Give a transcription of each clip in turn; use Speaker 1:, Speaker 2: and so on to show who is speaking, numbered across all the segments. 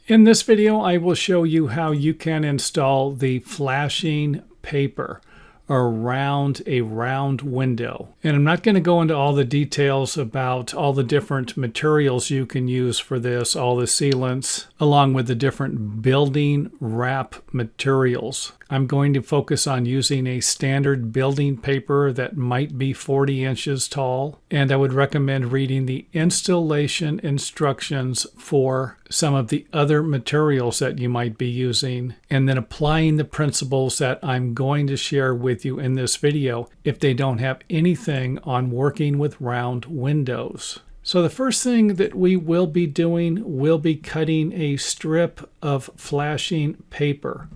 Speaker 1: In this video, I will show you how you can install the flashing paper around a round window. And I'm not going to go into all the details about all the different materials you can use for this, all the sealants, along with the different building wrap materials. I'm going to focus on using a standard building paper that might be 40 inches tall, and I would recommend reading the installation instructions for some of the other materials that you might be using, and then applying the principles that I'm going to share with you in this video if they don't have anything on working with round windows. So the first thing that we will be doing will be cutting a strip of flashing paper.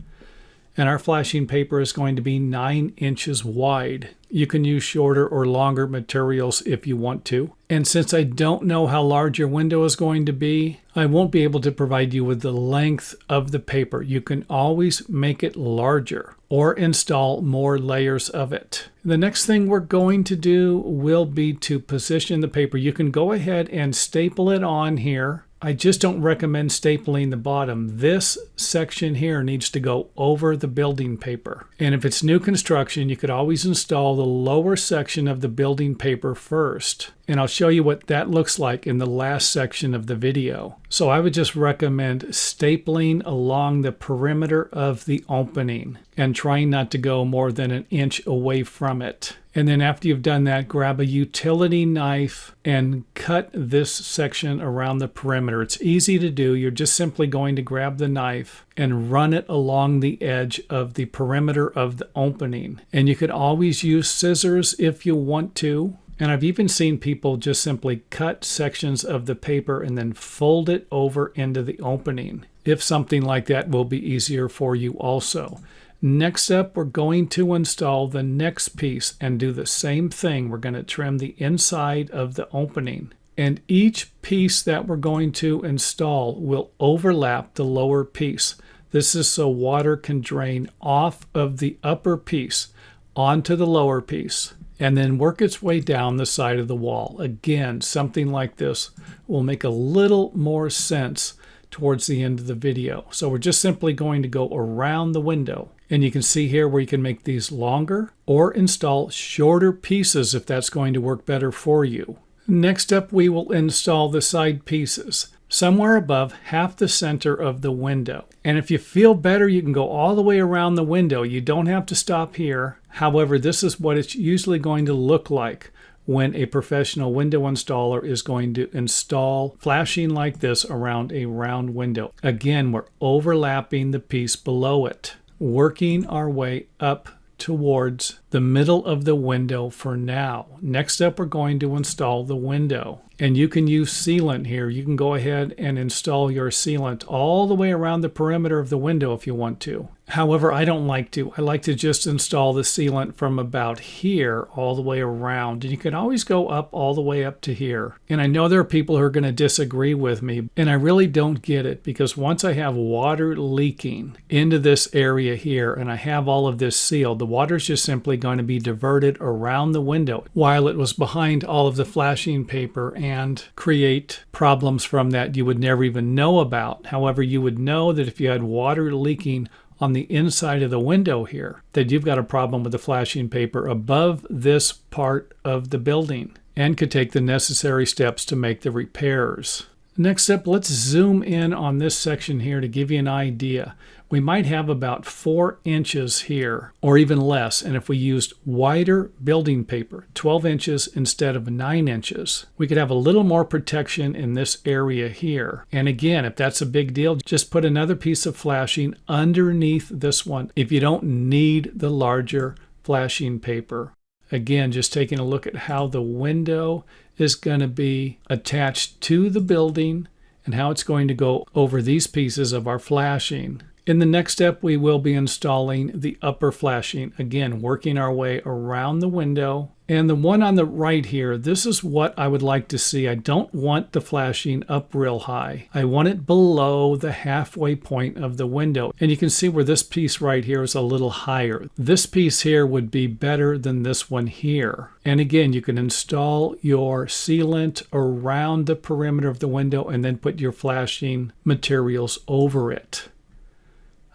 Speaker 1: And our flashing paper is going to be 9 inches wide. You can use shorter or longer materials if you want to. And since I don't know how large your window is going to be, I won't be able to provide you with the length of the paper. You can always make it larger or install more layers of it. The next thing we're going to do will be to position the paper. You can go ahead and staple it on here. I just don't recommend stapling the bottom. This section here needs to go over the building paper. And if it's new construction, you could always install the lower section of the building paper first. And I'll show you what that looks like in the last section of the video. So I would just recommend stapling along the perimeter of the opening and trying not to go more than an inch away from it. And then after you've done that, grab a utility knife and cut this section around the perimeter. It's easy to do. You're just simply going to grab the knife and run it along the edge of the perimeter of the opening. And you could always use scissors if you want to. And I've even seen people just simply cut sections of the paper and then fold it over into the opening, if something like that will be easier for you also. Next up, we're going to install the next piece and do the same thing. We're going to trim the inside of the opening. And each piece that we're going to install will overlap the lower piece. This is so water can drain off of the upper piece onto the lower piece and then work its way down the side of the wall. Again, something like this will make a little more sense towards the end of the video. So we're just simply going to go around the window. And you can see here where you can make these longer or install shorter pieces if that's going to work better for you. Next up, we will install the side pieces somewhere above half the center of the window. And if you feel better, you can go all the way around the window. You don't have to stop here. However, this is what it's usually going to look like when a professional window installer is going to install flashing like this around a round window. Again, we're overlapping the piece below it, working our way up towards the middle of the window for now. Next up, we're going to install the window. And you can use sealant here. You can go ahead and install your sealant all the way around the perimeter of the window if you want to. However, I don't like to. I like to just install the sealant from about here all the way around. And you can always go up all the way up to here. And I know there are people who are going to disagree with me. And I really don't get it, because once I have water leaking into this area here and I have all of this sealed, the water is just simply going to be diverted around the window while it was behind all of the flashing paper and create problems from that you would never even know about. However, you would know that if you had water leaking on the inside of the window here, that you've got a problem with the flashing paper above this part of the building and could take the necessary steps to make the repairs. Next up, let's zoom in on this section here to give you an idea. We might have about 4 inches here, or even less, and if we used wider building paper, 12 inches instead of 9 inches, we could have a little more protection in this area here. And again, if that's a big deal, just put another piece of flashing underneath this one if you don't need the larger flashing paper. Again, just taking a look at how the window is going to be attached to the building and how it's going to go over these pieces of our flashing. In the next step, we will be installing the upper flashing, again, working our way around the window. And the one on the right here, this is what I would like to see. I don't want the flashing up real high. I want it below the halfway point of the window. And you can see where this piece right here is a little higher. This piece here would be better than this one here. And again, you can install your sealant around the perimeter of the window and then put your flashing materials over it.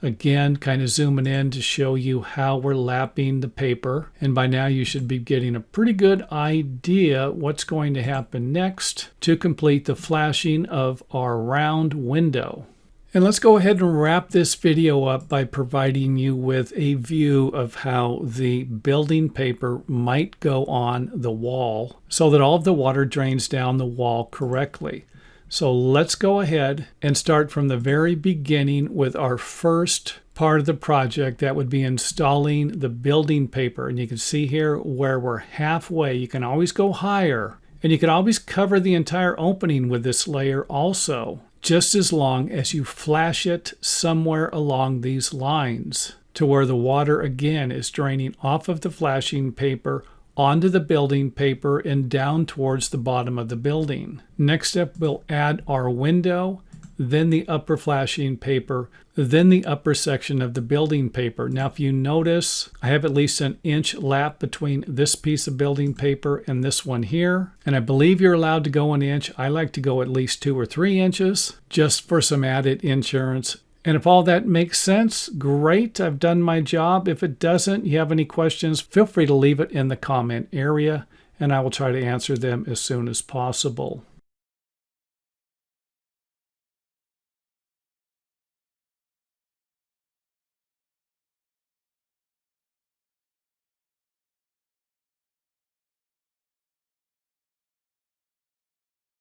Speaker 1: Again, kind of zooming in to show you how we're lapping the paper. And by now you should be getting a pretty good idea what's going to happen next to complete the flashing of our round window. And let's go ahead and wrap this video up by providing you with a view of how the building paper might go on the wall so that all of the water drains down the wall correctly. So let's go ahead and start from the very beginning with our first part of the project. That would be installing the building paper. And you can see here where we're halfway. You can always go higher, and you can always cover the entire opening with this layer also, just as long as you flash it somewhere along these lines to where the water again is draining off of the flashing paper onto the building paper and down towards the bottom of the building. Next step, we'll add our window, then the upper flashing paper, then the upper section of the building paper. Now, if you notice, I have at least an inch lap between this piece of building paper and this one here. And I believe you're allowed to go an inch. I like to go at least 2 or 3 inches just for some added insurance. And if all that makes sense, great, I've done my job. If it doesn't, you have any questions, feel free to leave it in the comment area, and I will try to answer them as soon as possible.